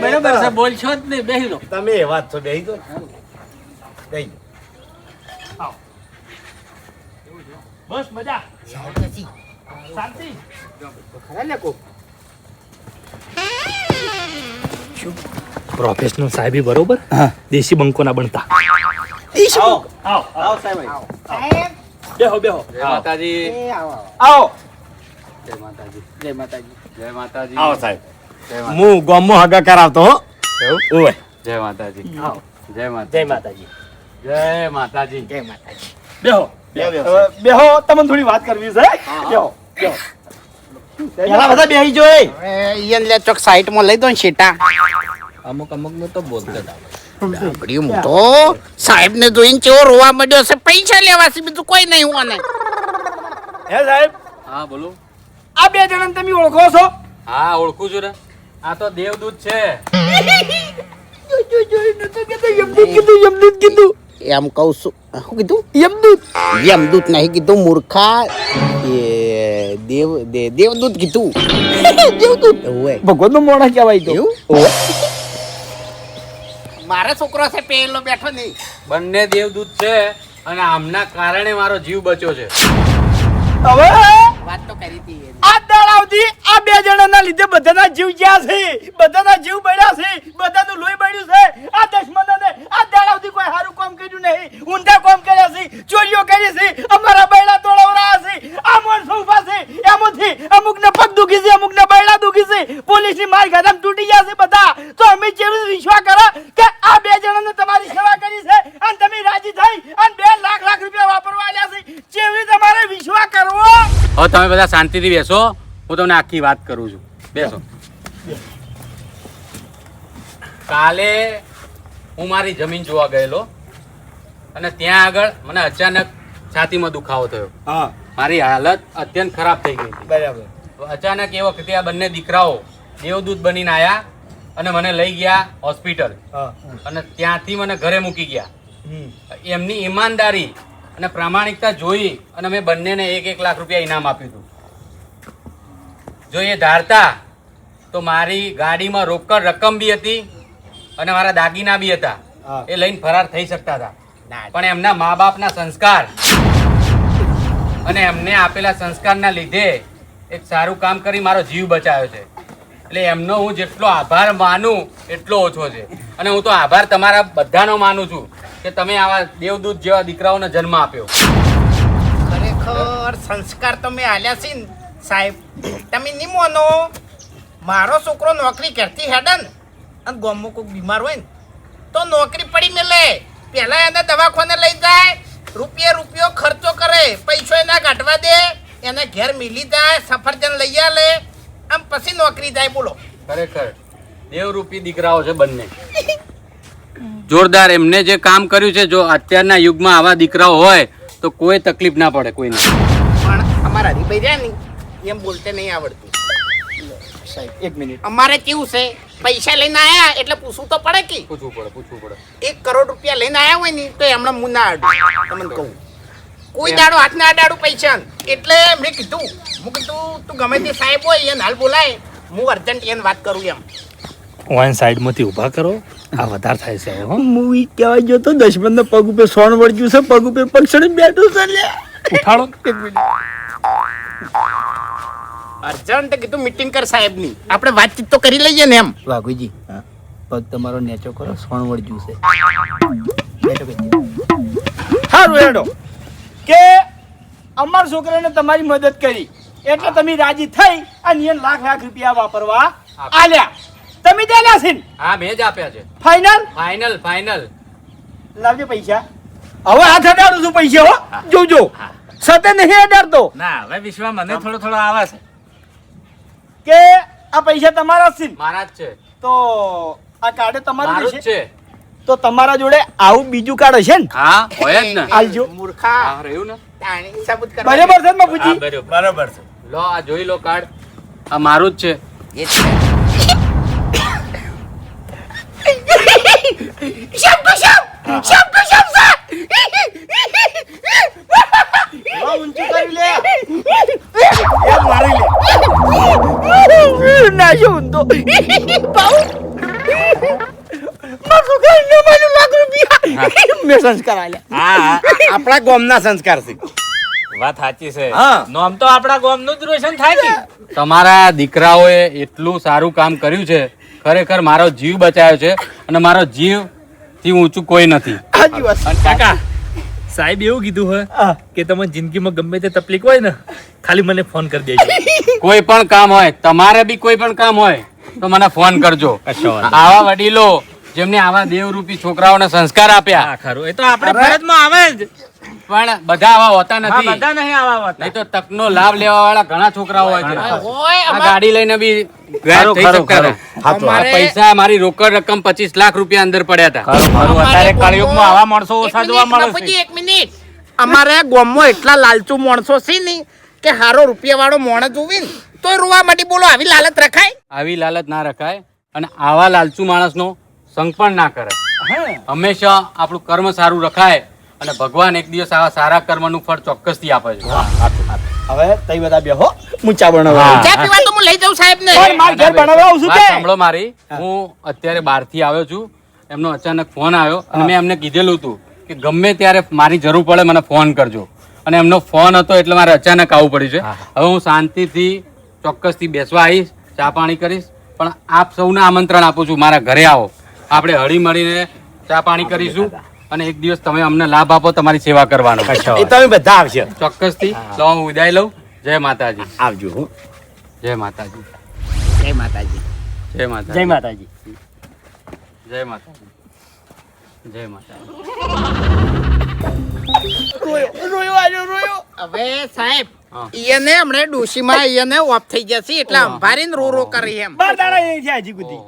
Speaker 5: બરોબર છે બોલશો જ નહીં બેહી લો.
Speaker 1: તમે એ વાત છો બેહી દો. બેહી.
Speaker 4: બસ મજા શાંતિ. પ્રોફેશનલ સાહેબી બરોબર. દેશી બંકો ના બનતા.
Speaker 3: આવો
Speaker 4: આવો
Speaker 3: આવો સાહેબ
Speaker 2: સાહેબ
Speaker 4: બેહો બેહો.
Speaker 1: આવો
Speaker 5: જય માતાજી.
Speaker 1: જય માતાજી.
Speaker 5: જય માતાજી.
Speaker 1: આવો સાહેબ. હું ગામમાં હગા કરાવતો હો. ઓય
Speaker 5: જય માતાજી. જય
Speaker 1: જય
Speaker 5: માતાજી.
Speaker 1: માતાજી.
Speaker 5: જય માતાજી.
Speaker 2: જય માતાજી.
Speaker 4: બેહો.
Speaker 1: બેહો તમને થોડી વાત કરવી છે. બેહો બેહો.
Speaker 3: પેલા બધા બેહી જો એ.
Speaker 2: ઈયન લે ચોક સાઈડમાં લઈ દો ને શેટા
Speaker 3: અમુક નું તો બોલતા
Speaker 2: ડાબડી હું તો સાહેબ ને જોઈને કેવો રોવા મળ્યો છે પૈસા લેવા છે બીજું કોઈ નહીં હું
Speaker 1: હે સાહેબ
Speaker 5: હા બોલો.
Speaker 1: આ બે જણાને તમે ઓળખો છો?
Speaker 5: હા ઓળખું છું ને. આ તો દેવદૂત છે.
Speaker 1: યમદૂત કીધું.
Speaker 2: એમ કહું છું શું કીધું
Speaker 1: યમદૂત.
Speaker 2: યમદૂત નહીં કીધું મૂર્ખા એ દેવદૂત કીધું દેવદૂત ઓય
Speaker 1: ભગવાનનો મોણા કહેવાય તો.
Speaker 2: એવું મારો છોકરો છે પેલો બેઠો નહીં
Speaker 5: બંને દેવદૂત છે અને આમના કારણે મારો જીવ બચ્યો છે.
Speaker 1: હવે
Speaker 2: વાત તો કરી હતી
Speaker 1: આ દાડાવથી આ બે જણાના લીધે બધાના જીવ ગયા છે, બધાના જીવ બળ્યા છે, બધાનું લોહી બળ્યું છે. આ દુશ્મનોને આ દાડાવથી કોઈ સારું કામ કર્યું નહીં, ઊંધા કામ કર્યા છે, ચોરીઓ કરી છે, અમારા બૈડા તોડાવરાયા છે. આ માણસો ઊભા છે એમાંથી અમુકને પગ દુખી છે, અમુકને બૈડા દુખી છે, પોલીસની માર ગાધામ તૂટી ગયા છે બધા. તો અમે જેવી વિશ્વાસ કરો કે આ બે જણાને તમારી સેવા કરી છે અને તમે રાજી થઈ અને 2 લાખ રૂપિયા વાપરવા આલ્યા છે, જેવી તમારે વિશ્વાસ કરવો.
Speaker 5: હવે તમે બધા શાંતિથી બેસો. હું તમને આખી વાત કરું છું. બેસો. કાલે હું મારી જમીન જોવા ગયેલો અને ત્યાં આગળ મને અચાનક છાતીમાં દુખાવો થયો.
Speaker 1: હા
Speaker 5: મારી હાલત અત્યંત ખરાબ થઈ ગઈ હતી.
Speaker 1: બરાબર.
Speaker 5: તો અચાનક એ વખતે આ બંને દીકરાઓ દેવદૂત બનીને આવ્યા અને મને લઈ ગયા હોસ્પિટલ
Speaker 1: હા
Speaker 5: અને ત્યાંથી મને ઘરે મૂકી ગયા. એમની ઈમાનદારી અને પ્રામાણિકતા જોઈ અને મેં બંનેને 1 લાખ રૂપિયા ઇનામ આપ્યું હતું. જો એ ધારતા તો મારી ગાડીમાં રોકડ રકમ બી હતી અને મારા દાગીના બી હતા.
Speaker 1: હા.
Speaker 5: એ લઈને ફરાર થઈ શકતા હતા. પણ એમના મા બાપના સંસ્કાર અને એમને આપેલા સંસ્કારના લીધે એક સારું કામ કરી મારો જીવ બચાવ્યો છે. એટલે એમનો હું જેટલો આભાર માનું એટલો ઓછો છે. અને હું તો આભાર તમારા બધાનો માનું છું કે તમે આવા દેવદૂત જેવા દીકરાઓને જન્મ આપ્યો.
Speaker 2: ખરેખર સંસ્કાર તો મેં આલ્યા છે ને સાહેબ. તમે નહીં માનો મારો છોકરો નોકરી કરતી હેડન અને ગામમાં કોઈ બીમાર હોય ને તો નોકરી પડી મેલે પહેલા એને દવાખાને લઈ જાય, રૂપિયો ખર્ચો કરે, પૈસો એના કાઢવા દે, એને ઘેર મિલી જાય, સફરજન લઈ આલે, આમ પછી નોકરી જાય. બોલો
Speaker 5: ખરેખર દેવરૂપી દીકરાઓ છે બંને. જોરદાર. એમને જે કામ કર્યું છે, જો અત્યારના યુગમાં આવા દીકરાઓ હોય તો કોઈ તકલીફ ના પડે કોઈને.
Speaker 2: પણ અમારા હરીભાઈ રહ્યા ને એમ બોલતે નહીં આવડતું
Speaker 1: સાહેબ 1 મિનિટ.
Speaker 2: અમારે કેવું છે પૈસા લઈને આયા એટલે પૂછવું તો પડે કે
Speaker 5: પૂછવું પડે.
Speaker 2: 1 કરોડ રૂપિયા લઈને આયા હોય ને તો એમણે મું ના આડું તમને કહું કોઈ દાડો હાથ ના અડાડું પૈસા એટલે મેં કીધું તું ગમે તે સાહેબ હોય એને હાલ બોલાય હું અર્જન્ટ એને વાત કરું એમ
Speaker 4: વાન સાઈડમાંથી ઊભા કરો. આ વધારે થાય છે હો.
Speaker 1: મૂવી કહેવાય જો તો દશમનના પગ ઉપર સોન વળગ્યું છે, પગ ઉપર પક્ષણી બેઠું છે લે.
Speaker 4: ઉઠાડો.
Speaker 2: અર્જન્ટ કીધું મીટિંગ કર સાહેબની આપણે વાતચીત તો કરી લઈએ ને એમ.
Speaker 3: વાઘુજી પગ તમારો નેચો કરો, સોણ વળજ્યું છે. બેઠો બેઠો.
Speaker 1: સારું હેડો કે અમારા છોકરાને તમારી મદદ કરી એટલે તમે રાજી થઈ અને એને લાખ રૂપિયા વાપરવા આલ્યા. તમે દેલા છે ને?
Speaker 5: હા મેં જ આપ્યા છે.
Speaker 1: Final
Speaker 5: final.
Speaker 1: લાવજો પૈસા. હવે હાથ અડાડું છું પૈસા હો. જોજો સતે નહીં અડાડતો
Speaker 5: ના હવે વિશ્વા મને થોડો આવે છે.
Speaker 1: કે આ પૈસા તમારા છે ને?
Speaker 5: મારા જ છે.
Speaker 1: તો આ કાર્ડ તમારું
Speaker 5: મારું જ
Speaker 1: છે?
Speaker 5: છે.
Speaker 1: તો તમારા જોડે આવું બીજું કાર્ડ છે ને?
Speaker 5: હા હોય જ ને.
Speaker 1: આલજો.
Speaker 2: મૂર્ખા
Speaker 5: હા રહ્યું ને.
Speaker 2: તાણી સબૂત કરવા
Speaker 1: બરાબર છે ને
Speaker 5: હા
Speaker 1: બાપુજી?
Speaker 7: બરાબર છે.
Speaker 5: લો આ જોઈ લો કાર્ડ. આ મારું જ છે.
Speaker 2: એ છે
Speaker 1: ઊંચું કરી લે.
Speaker 7: એ મારી લે.
Speaker 1: ના શું તો મેં સંસ્કાર આલ્યા.
Speaker 7: હા આપણા ગામના સંસ્કાર છે.
Speaker 5: વાત સાચી છે.
Speaker 7: હા.
Speaker 5: નામ તો આપણા ગામનું જ રોશન થાય છે. તમારા દીકરાઓએ એટલું સારું કામ કર્યું છે. ખરેખર મારો જીવ બચાવ્યો છે અને મારો જીવ થી ઊંચું કોઈ નથી.
Speaker 1: સાચી વાત.
Speaker 4: અને કાકા સાહેબ એવું કીધું હોય
Speaker 1: હા.
Speaker 4: કે તમે જિંદગીમાં ગમે તે તકલીફ હોય ને ખાલી મને ફોન કરી દેજો.
Speaker 5: કોઈ પણ કામ હોય, તમારે બી કોઈ પણ કામ હોય તો મને ફોન કરજો. આવા વડીલો
Speaker 8: જેમને આવા દેવરૂપી છોકરાઓને સંસ્કાર આપ્યા.
Speaker 5: હા ખરું એ તો આપણે ફરજમાં આવે જ.
Speaker 8: પણ બધા આવા હોતા
Speaker 5: હા
Speaker 8: નથી.
Speaker 5: બધા નહીં આવા હોતા.
Speaker 8: નહીં તો તકનો લાભ લેવા વાળા ઘણા છોકરાઓ હોય છે.
Speaker 2: હોય
Speaker 8: આ
Speaker 2: અમાર-
Speaker 8: ગાડી લઈને બી ગાયબ થઈ શકતા હતા. આ
Speaker 2: અમારે-
Speaker 8: પૈસા મારી રોકડ રકમ 25 લાખ રૂપિયા અંદર પડ્યા હતા.
Speaker 5: ખરું અત્યારે કળિયુગમાં આવા માણસો
Speaker 2: એક
Speaker 5: ઓછા
Speaker 2: મિનિટ,
Speaker 5: જોવા મળે
Speaker 2: બાપુજી,
Speaker 5: છે.
Speaker 2: એક મિનિટ અમારે ગામમાં એટલા લાલચુ માણસો છે ને કે હારો રૂપિયા વાળો માણસ જોવી ને તોય રોવા માટે બોલો આવી લાલચ રખાય.
Speaker 8: આવી લાલચ ના રખાય અને આવા લાલચુ માણસનો સંગ પણ ના કરે. હંમેશા આપણું કર્મ સારું રખાય અને ભગવાન એક દિવસ આવા સારા કર્મનું ફળ ચોક્કસથી આપે છે.
Speaker 1: હવે તઈ બધા બેહો હું ચા બનાવવા
Speaker 8: હા.
Speaker 2: ચા પીવા તો હું લઈ જાઉં સાહેબ ને
Speaker 1: પણ માર ઘેર બનાવવા આવું છું
Speaker 8: વાત
Speaker 1: કે
Speaker 8: સાંભળો મારી. હું અત્યારે બહારથી આવ્યો છું. એમનો અચાનક ફોન આવ્યો અને મેં એમને કીધેલું હતું કે ગમે ત્યારે મારી જરૂર પડે મને ફોન કરજો. અને એમનો ફોન હતો એટલે મારે અચાનક આવવું પડ્યું છે. હવે હું શાંતિથી ચોક્કસથી બેસવા આવીશ, ચા પાણી કરીશ. પણ આપ સૌને આમંત્રણ આપું છું, મારા ઘરે આવો, આપણે હળી મળીને ચા પાણી કરીશું અને એક દિવસ તમે અમને લાભ આપો તમારી સેવા કરવાનો.
Speaker 7: એ તમે બધા આવશે.
Speaker 8: ચોક્કસથી. તો હું વિદાય લઉં. જય માતાજી.
Speaker 7: આવજો હું.
Speaker 8: જય માતાજી.
Speaker 2: જય માતાજી.
Speaker 8: જય માતાજી.
Speaker 6: જય માતાજી.
Speaker 8: જય માતાજી. જય માતાજી.
Speaker 2: હવે સાહેબ
Speaker 8: હા.
Speaker 2: ઈયને હમણે ડોશીમાં ઈયને ઓફ થઈ જશે એટલે અંભારીને રો રો કરી એમ
Speaker 1: બાર દાડા એ છે હજી સુધી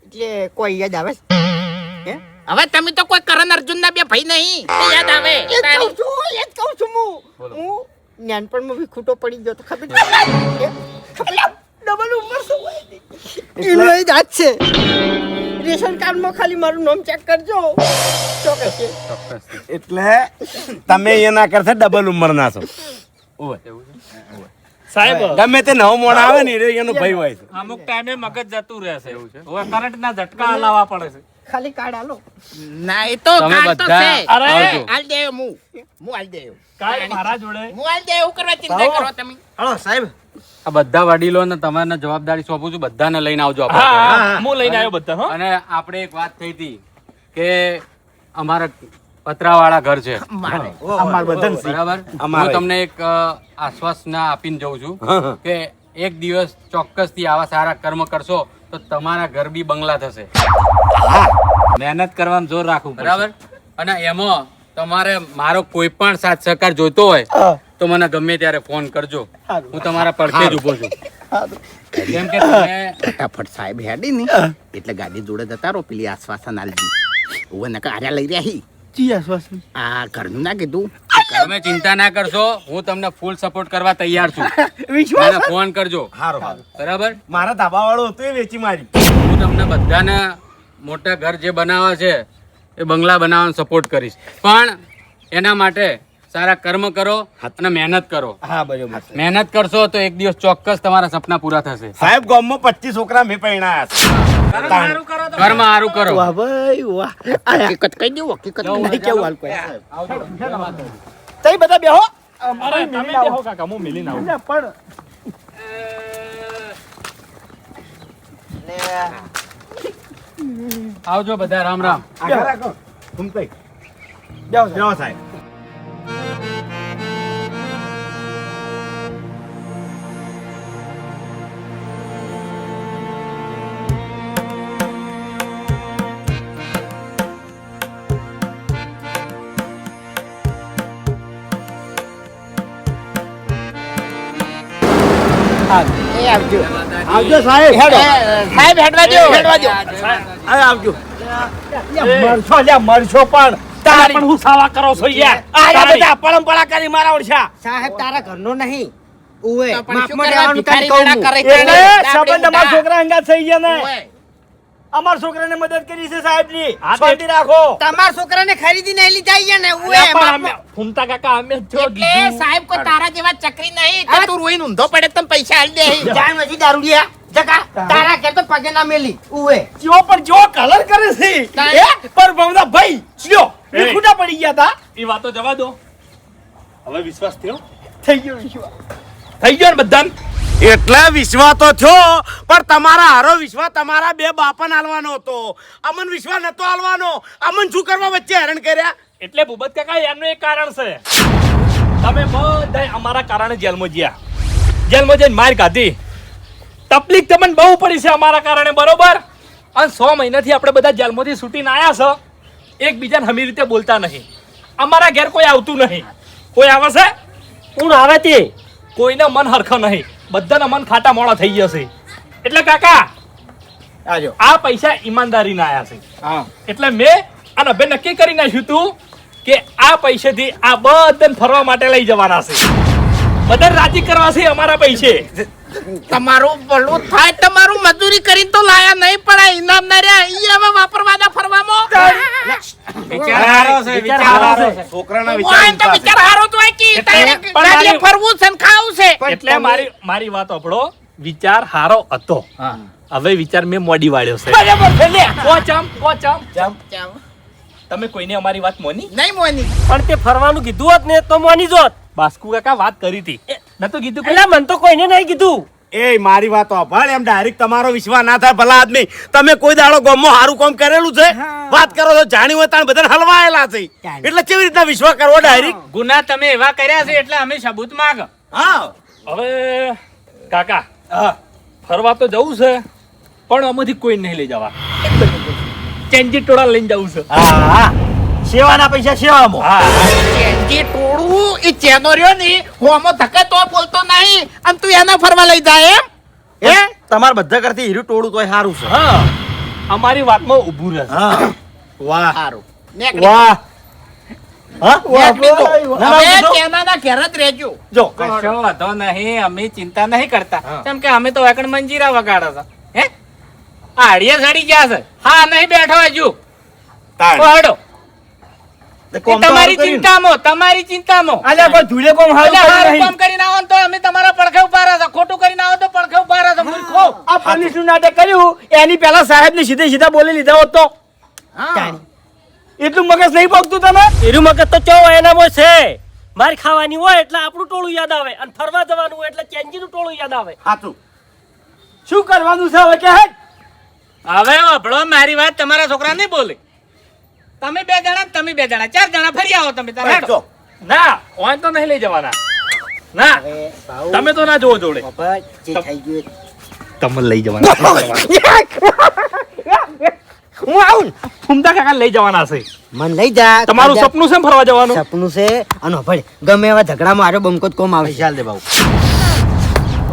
Speaker 3: એટલે કોઈ યાદ આવે છે?
Speaker 2: હવે તમે તો કોઈ કરણ અર્જુન ના બે ભાઈ નહીં તે યાદ આવે
Speaker 3: એ જ કહું છું હું નાનપણમાં બી ખૂટો પડી ગયો તો ખબર ડબલ ઉંમર શું હોય એનો એ જ હાથ છે. રેશન કાર્ડમાં ખાલી મારું નામ ચેક કરજો તો કહેશે
Speaker 8: ચોક્કસથી.
Speaker 7: એટલે તમે એના કરતા ડબલ ઉંમર ના છો.
Speaker 8: એવું છે?
Speaker 4: સાહેબ
Speaker 7: ગમે તે નવો મોણ આવે ને એ એનો ભાઈ હોય છે.
Speaker 5: અમુક ટાઈમે મગજ જતું રહેશે એવું છે. હવે કરંટના ઝટકા હલાવવા પડે છે.
Speaker 3: ખાલી કાર્ડ આલો.
Speaker 2: ના એ તો
Speaker 8: તમે
Speaker 2: કાર્ડ તો
Speaker 8: બધા
Speaker 2: છે
Speaker 4: અરે!
Speaker 8: આવજો.
Speaker 2: હાલ દે હું હાલ દે
Speaker 4: કાંઈ મારા જોડે
Speaker 2: હું હાલ દે એવું કરવા ચિંતા કરો તમે
Speaker 1: હલો સાહેબ
Speaker 8: આ બધા વડીલોને તમારે જવાબદારી સોંપું છું. બધાને લઈને આવજો આપણે
Speaker 4: હા
Speaker 8: ઘરે.
Speaker 4: હા, હું લઈને આવ્યો બધા હો.
Speaker 8: અને આપણે એક વાત થઈ હતી કે અમારા પતરાવાળા ઘર છે
Speaker 2: મારે
Speaker 1: અમાર બધાને છે.
Speaker 8: બરાબર.
Speaker 7: અમારે.
Speaker 8: હું તમને એક આશ્વાસના આપીને જઉં છું કે એક દિવસ ચોક્કસથી આવા સારા કર્મ કરશો તો તમારા ઘર બી બંગલા થશે.
Speaker 5: મહેનત કરવાનું જોર રાખવું પડશે.
Speaker 8: બરાબર. અને એમાં તમારે મારો કોઈ પણ સાથ સહકાર જોઈતો હોય તો મને ગમે ત્યારે ફોન કરજો. હું તમારા પડખે જ ઊભો છું. કેમ કે તમે
Speaker 2: ફટાફટ સાહેબ હેડી ને એટલે ગાડી જોડે જતા રહો પેલી આશ્વાસન આલજી ઓવે નકા આર્યા લઈ રહ્યા હી
Speaker 1: જી આશ્વાસન
Speaker 2: આ ઘરનું ના કીધું
Speaker 8: તમે ચિંતા ના કરશો. હું તમને ફૂલ સપોર્ટ કરવા તૈયાર છું.
Speaker 1: વિશ્વાસ
Speaker 8: મને ફોન કરજો.
Speaker 7: હારું.
Speaker 8: બરાબર.
Speaker 7: મારા ધાબા વાળો હતો એ વેચી મારી.
Speaker 8: હું તમને બધાને મોટા ઘર જે બનાવવા છે એ બંગલા બનાવવાનો સપોર્ટ કરીશ. પણ એના માટે સારા કર્મ કરો અને મહેનત કરો.
Speaker 1: હા બરોબર
Speaker 8: મહેનત કરશો તો એક દિવસ ચોક્કસ તમારા સપના પૂરા થશે.
Speaker 7: સાહેબ ગામમાં 25 છોકરા મેં પરણાયા છે.
Speaker 5: સારું કરો તો
Speaker 8: કર્મ સારું કરો.
Speaker 3: વાહ ભાઈ વાહ.
Speaker 2: હકીકત કહી દઉં હકીકત
Speaker 3: નહીં કેવું હાલ કોઈ.
Speaker 1: તઈ બધા બેહો
Speaker 4: અરે તમે બેહો કાકા, હું મિલીને આવું.
Speaker 1: પણ
Speaker 8: આવજો બધા. રામ રામ.
Speaker 7: આગળ રાખો. ઘૂમતાઈ.
Speaker 1: બેહો
Speaker 7: બેહો સાહેબ.
Speaker 2: એ આવજો
Speaker 7: આવજો સાહેબ.
Speaker 2: સાહેબ હેડવા દો
Speaker 7: હવે આવજો.
Speaker 1: મરશો લ્યા મરશો પણ
Speaker 4: તારે પણ હું સાવા કરો છો યાર.
Speaker 1: આયા બધા પરંપરા કરી મારા ઓળશા
Speaker 3: સાહેબ તારા ઘરનો નહીં ઉવે
Speaker 2: તો પણ શું
Speaker 3: માપમાં
Speaker 2: કરવા
Speaker 3: રહેવાનું તને
Speaker 2: ભિખારી
Speaker 3: કહું
Speaker 2: વેડા
Speaker 3: હું.
Speaker 2: કરે છે?
Speaker 1: એને સંબંધ અમારા છોકરા અંગાત થઈ ગયા ને
Speaker 2: ઓય.
Speaker 1: અમારા છોકરાને મદદ કરી છે સાહેબની
Speaker 4: હા, તે-
Speaker 1: શાંતિ રાખો
Speaker 3: તમારા છોકરાને ખરીદીને લીધા આઈએ ને ઉવે
Speaker 4: અલ્યા, પણ
Speaker 3: માપમાં.
Speaker 4: અમે ફૂમતા કાકા અમે જો
Speaker 2: એટલે
Speaker 4: કીધું.
Speaker 2: સાહેબ કોઈ તારા જેવા ચકરી નહીં કે તું રોઈને ઊંધો પડે તો પૈસા આલી દે
Speaker 3: જાય મજી દારૂડિયા જગા તારા ઘેર તો પગે ના મેલી ઉવે
Speaker 1: જો પણ જો કલર કરે છે
Speaker 2: તારે-
Speaker 1: એ પર બમદા ભાઈ લ્યો
Speaker 2: એ.
Speaker 1: એ ખુટા પડી ગયા તા
Speaker 4: ઈ વાતો જવા દો.
Speaker 7: હવે વિશ્વાસ થયો.
Speaker 1: થઈ ગયો વિશ્વાસ
Speaker 4: થઈ ગયો ને બધાને?
Speaker 7: એટલા વિશ્વાસ તો થયો પણ તમારા હારો વિશ્વાસ તમારા બે બાપાને આલવાનો હતો. અમન વિશ્વાસ નતો આલવાનો. અમન શું કરવા વચ્ચે હેરાન કર્યા?
Speaker 4: એટલે ભૂપત કાકા એનું એક કારણ છે. તમે બધા અમારા કારણે જેલમાં ગયા. જેલમાં જઈને માર ખાધી. તકલીફ તમને બહુ પડી છે અમારા કારણે, બરોબર? અને 100 મહિનાથી આપણે બધા જેલમાંથી છૂટીને આયા છે, એકબીજાને હમી રીતે બોલતા નહીં. અમારા ઘેર કોઈ આવતું નહીં. કોઈ આવે છે?
Speaker 6: કોણ આવે તે?
Speaker 4: કોઈને મન હરખો નહીં, બધાના મન ખાટા મોડા થઈ ગયા છે. એટલે કાકા
Speaker 3: આજો
Speaker 4: આ પૈસા ઈમાનદારી ના આયા છે.
Speaker 3: હા
Speaker 4: એટલે મેં અને અભે નક્કી કરી નાખ્યું તું કે આ પૈસેથી આ બધાને ફરવા માટે લઈ જવાના છે. બધાને રાજી કરવા છે અમારા પૈસે.
Speaker 2: તમારું ભલું થાય, તમારું મજૂરી કરીને તો લાયા નહીં પણ ઇનામ ના રહ્યા ઈ હવે વાપરવાના ફરવામાં.
Speaker 5: વિચાર હારો છે, વિચાર હારો છે.
Speaker 7: છોકરાના
Speaker 2: ઓય તો વિચાર હારો તો હોય કે તારે ગાડીએ ફરવું છે ને ખાવું છે.
Speaker 4: એટલે મારી વાત સાંભળો, વિચાર હારો હતો. હવે વિચાર મેં મોડી વાળ્યો છે.
Speaker 1: બરાબર છે લે.
Speaker 4: કોચમ તમે કોઈને અમારી વાત મોની?
Speaker 2: નહીં મોની.
Speaker 6: પણ તે ફરવાનું કીધું હોત ને તો માની જોત.
Speaker 4: બાસ્કુ કાકા વાત કરી હતી, નતું કીધું?
Speaker 6: એટલે મને તો કોઈને નહીં કીધું.
Speaker 7: એ મારી વાત સાંભળ, એમ ડાયરેક્ટ તમારો વિશ્વાસ ના થાય ભલા આદમી. તમે કોઈ દાડો ગામમાં સારું કામ કરેલું છે? વાત કરો તો જાણ્યું હોય તાણ બધાને હલવાયેલા છે, એટલે કેવી રીતના વિશ્વાસ કરવો ડાયરેક્ટ?
Speaker 5: ગુના તમે એવા કર્યા છે એટલે અમે સબૂત માંગ.
Speaker 7: હા
Speaker 4: હવે કાકા ફરવા તો જવું છે, પણ આમાંથી કોઈ નહીં લઈ જવા. ચેન્જી ટોળા લઈને જવું છે.
Speaker 3: હા સેવાના પૈસા સેવામાં.
Speaker 2: જે ટોળું એ ચેનો રહ્યો ને હોમો ધકે તો બોલતો નહીં અને તું એને ફરવા લઈ જાય એમ?
Speaker 3: તમારે બધા કરતી હીરું ટોળું તોય સારું છે.
Speaker 4: હા, અમારી વાતમાં ઊભું રહે.
Speaker 3: હા વાહ
Speaker 2: સારું. નીકળી.
Speaker 3: વાહ હા
Speaker 2: નીકળી તો.
Speaker 3: ના, ના,
Speaker 2: હવે
Speaker 3: જો.
Speaker 2: ચેનાના ઘેર જ રહેજો.
Speaker 3: જો
Speaker 5: કશો વાંધો નહીં, અમે ચિંતા નહીં કરતા. કેમ કે અમે તો એકણ મંજીરા વગાડો છો. હે આડિયા સડી ગયા છે. હા નહીં બેઠો હજુ. હડો તમારી ચિંતામાં, તમારી ચિંતામાં.
Speaker 1: આલ્યા કોઈ ધૂળે કોમ હારું
Speaker 5: એટલે
Speaker 1: કર્યું
Speaker 5: હારું
Speaker 1: નહીં.
Speaker 5: કામ કરીને આવો ને તો અમે તમારા પડખે ઉભા રહ્યા છે. ખોટું કરીને આવો તો પડખે ઉભા રહ્યા છે. મૂર્ખો.
Speaker 1: આ પોલીસનું નાટક કર્યું એની પહેલા સાહેબને સીધે બોલી લીધા હોત તો
Speaker 2: હા.
Speaker 1: એટલું મગજ નહીં પગતું તમે.
Speaker 6: એનું મગજ તો ચો એનામાં છે. માર ખાવાની હોય એટલે આપણું ટોળું યાદ આવે અને ફરવા જવાનું હોય એટલે ચેન્જીનું ટોળું યાદ આવે.
Speaker 7: સાચું.
Speaker 1: શું કરવાનું છે હવે કે હે?
Speaker 5: હવે વાપડો મારી વાત, તમારા છોકરા નહીં બોલે. તમે 2 જણા, તમે 2 જણા, 4 જણા ફરી આવો તમે તારે.
Speaker 7: જો
Speaker 4: ના, ઓય તો નહીં લઈ જવાના. ના, તમે તો ના જોવો જોડે. તમે લઈ જવાના.
Speaker 1: હું આવું.
Speaker 4: ફૂમતા કાકા લઈ જવાના છે.
Speaker 3: મન લઈ જા.
Speaker 4: તમારું સપનું છે ને ફરવા જવાનું?
Speaker 3: સપનું છે અને ભાઈ ગમે એવા ઝઘડા મારો બંકો જ કોમ આવે. ચાલ દે બાબુ.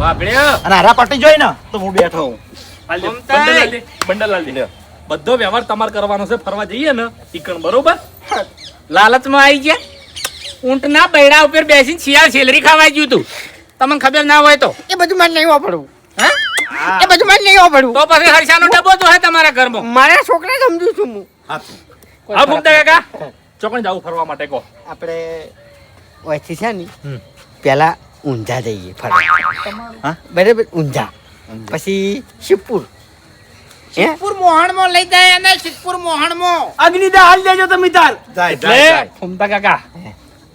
Speaker 5: વાપડ્યો.
Speaker 3: અને હારા પટી જોઈ ને તો હું બેઠો હું.
Speaker 4: હાલ દે,
Speaker 5: ફૂમતા.
Speaker 4: બંડલ હાલ દે, બંડલ હાલ દે. બધો વ્યવહાર તમારે કરવાનો છે. ફરવા જઈએ ને ઈકણ, બરોબર?
Speaker 5: લાલચમાં આવી ગયા. ઊંટના બૈડા ઉપર બેસીને શિયાળ છેલરી ખાવા ગયું તું. તમને ખબર ના હોય તો.
Speaker 2: એ બધું મને નહીં વાપરવું.
Speaker 5: હા?
Speaker 2: એ બધું મને નહીં વાપરવું.
Speaker 5: તો પછી હર્ષાનો ડબ્બો તો હે તમારા ઘરમાં.
Speaker 2: મારા છોકરા સમજુ છું હું.
Speaker 4: હા ફૂમતા કાકા, ચોકણ જાવું ફરવા માટે કહો.
Speaker 3: આપણે ઓયથી છે ને પેલા ઊંઝા જઈએ ફરવા. હા બરાબર, ઊંઝા પછી શિવપુર.
Speaker 2: સિદ્ધપુર મોહણમાં લઈ જાય અને સિદ્ધપુર મોહણમાં.
Speaker 1: અગ્નિદા હાલ દેજો તમે તાર.
Speaker 4: એટલે ફૂમતા કાકા,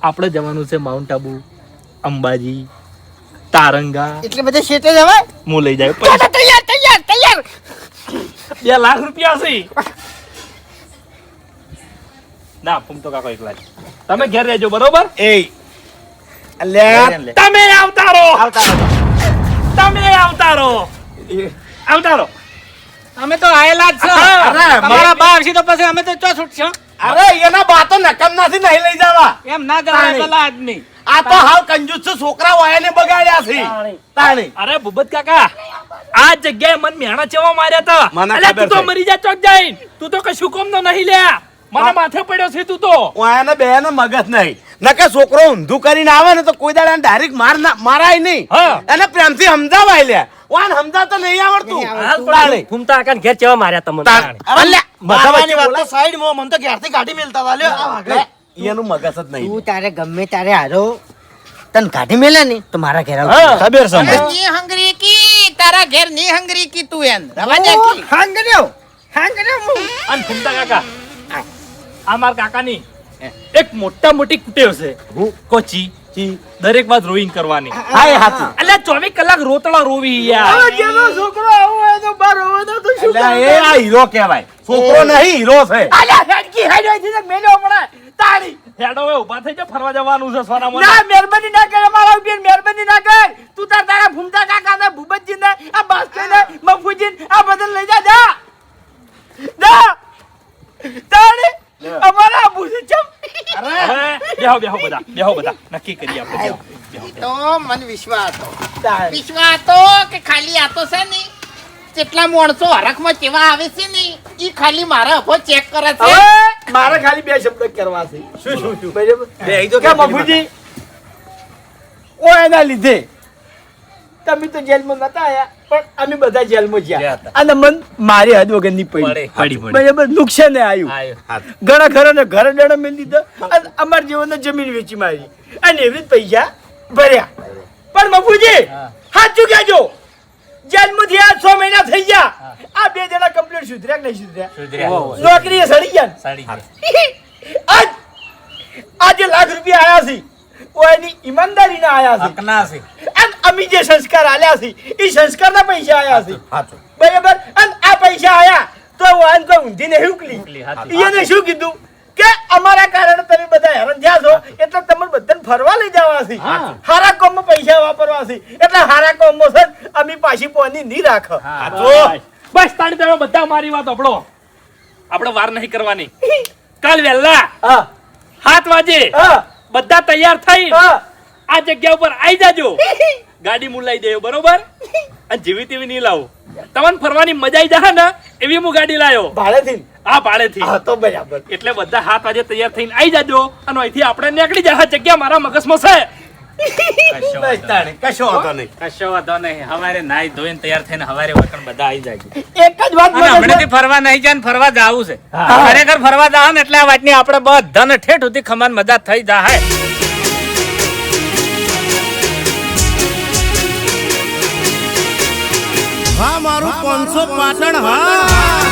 Speaker 4: આપણે જવાનું છે માઉન્ટ આબુ, અંબાજી, તારંગા.
Speaker 2: એટલે બધા શેઠે જવાય.
Speaker 4: હું લઈ જાય.
Speaker 2: ચાલો, તૈયાર તૈયાર તૈયાર.
Speaker 4: 2 લાખ રૂપિયા છે. ના ફૂમતો કાકો એકલા જ. તમે ઘેર રહેજો, બરોબર?
Speaker 7: એ અલ્યા
Speaker 4: તમે આવતા રહો. તમે આવતા રહો. આવતા રહો.
Speaker 5: અમે તો આયેલા જ છો.
Speaker 7: અરે,
Speaker 5: તમારા બા આવશે તો પછી અમે તો ચો છૂટશો.
Speaker 7: અરે એના બાતો નકમ નથી નહીં લઈ જવા.
Speaker 5: એમ ના જવાય પેલા આદમી.
Speaker 7: આ તો હાલ કંજૂસ છે, છોકરા વાયાને બગાડ્યા છે. તાણી
Speaker 4: અરે ભૂપત કાકા, આ જગ્યાએ મન મેણા ચેવા માર્યા તા.
Speaker 7: મને
Speaker 4: અલ્યા,
Speaker 7: ખબર
Speaker 4: તું તો
Speaker 7: છે.
Speaker 4: મરી જા ચોક જઈને. તું તો કશું કોમ નો નહીં લ્યા. મને માથે પડ્યો છે તું તો.
Speaker 7: વાયાને બેને મગજ નહીં. નકે છોકરો ઊંધું કરીને આવે ને તો કોઈ દાડે ડાયરેક્ટ મારાય નહીં.
Speaker 4: હા.
Speaker 7: એને પ્રેમથી સમજાવાય લ્યા. વાન સમજાવતા નહીં આવડતું. તાણી.
Speaker 6: ફૂમતા કાકા ઘેર ચેવા માર્યા તમને.
Speaker 7: તાણ. અલ્યા,
Speaker 3: મારવાની વાત તો સાઈડમાં, મને તો ઘેરથી કાઢી મેલતા હતા. લ્યો,
Speaker 7: લે, એનું મગજ જ નહીં.
Speaker 3: તું તારે ગમે તારે હારો તને કાઢી મેલે ને તો મારા ઘેર
Speaker 4: હા.
Speaker 3: આવજો. ખબર છે
Speaker 2: અને
Speaker 3: મને.
Speaker 2: ની હંગરી કી તારા ઘેર ની હંગરી કી તું એમ રવા દે કી.
Speaker 1: હાંગર્યો હું.
Speaker 4: અને ફૂમતા કાકા, આ મારા કાકાની એક મોટી કુટેવ છે. કોચી દરેક વાત રોઈંગ કરવાની.
Speaker 7: હા એ હાચું.
Speaker 4: અલ્યા 24 કલાક રોતડા રોવી યાર.
Speaker 1: હવે જેનો છોકરો આવો હોય તો બાર હોવે તો શું
Speaker 7: અલ્યા, એ આ હીરો કહેવાય. છોકરો નહીં, હીરો છે.
Speaker 1: આલ્યા હેડકી હેડ હોય છે મેલો પડે તાળી.
Speaker 4: હેડો હવે ઊભા થઈ જા, ફરવા જવાનું છે સોનામાં.
Speaker 1: ના મહેરબાની ના કર મારા ઉપર મહેરબાની ના કર. તું તારા ભૂમતા કાકા ને ભૂપતજી ને આ બાસ્કે ને મફુજી આ બદલ લઈ જા જા. તાણે અમારા આબુ છે ચમ
Speaker 4: હવે બેહો બધા નક્કી કરીએ આપણે બેહો.
Speaker 2: તો મને વિશ્વાસ હતો
Speaker 1: તાણે
Speaker 2: વિશ્વાસ હતો કે ખાલી આ તો છે ને જેટલા માણસો હરખમાં કેવા આવે છે ને ઈ ખાલી મારા અભો ચેક કરે છે.
Speaker 1: હવે મારે ખાલી બે શબ્દ કરવા છે. શું બરાબર
Speaker 7: બે જો
Speaker 1: કે બાપુજી ઓ એના લીધે તમે તો જેલમાં નતા આયા પણ અમે બધા જેલમાં ગયા અને મન મારી હદ વગરની પડી બરાબર નુકસાન આવ્યું ઘણા ઘરોને ઘર ડણા મેં દીધા અને અમાર જીવનને જમીન વેચી મારી અને એવી જ પૈસા ભર્યા પણ બાપુજી સાચું કહેજો જેલમાંથી આ 6 મહિના થઈ ગયા આ બે જણા કમ્પ્લીટ સુધર્યા કે નહીં સુધર્યા નોકરીએ સડી ગયા આજ આજે લાખ રૂપિયા આયા છે ઓની ઈમાનદારી ના આયા છે અને અમે જે સંસ્કાર આલ્યા છે એ સંસ્કારના પૈસા આયા છે બરાબર અને આ પૈસા આયા તો વાન કોઈ ઊંધી ને હુકલી એને શું કીધું કે અમારા કારણે તમે બધા હેરાન થયા છો એટલે તમને બધાને ફરવા લઈ જવા છે હારા કામમાં પૈસા વાપરવા છે એટલે હારા કામમાં છે અમે પાછી પોની નહીં રાખ
Speaker 4: બસ તાણી તમે બધા મારી વાત સાંભળો. આપણે વાર નહીં કરવાની. કાલ વહેલા
Speaker 1: હા
Speaker 4: 7 વાગે
Speaker 1: હા
Speaker 4: બધા તૈયાર થઈ
Speaker 1: હા
Speaker 4: આ જગ્યા ઉપર આવી જાજો. ગાડી મુલાઈ દેજો બરોબર અને જેવી તેવી નહીં લાવો. તમને ફરવાની મજા આવી જશે ને એવી હું ગાડી લાયો
Speaker 1: ભાડેથી
Speaker 4: આ ભાડેથી.
Speaker 1: હા તો બરાબર
Speaker 4: એટલે બધા 7 વાગે તૈયાર થઈને આવી જાજો અને અહીંથી આપણે નીકળી જાય. જગ્યા મારા મગજમાં છે.
Speaker 1: બસ તાણે
Speaker 7: કશો હતો નહીં.
Speaker 5: કશો વાંધો નહીં હવારે નાઈ ધોઈને તૈયાર થઈને હવારે વતન બધા આવી જાય
Speaker 1: એક જ વાત
Speaker 5: અને
Speaker 1: મને
Speaker 5: હમણાંથી ફરવા નહીં જાય ને ફરવા જાવું છે ખરેખર ફરવા જાવ ને એટલે આ વાતની આપણે બધાને ઠેઠ સુધી ખમાન મજા થઈ જાય.
Speaker 7: હા મારું 500 પાટણ હા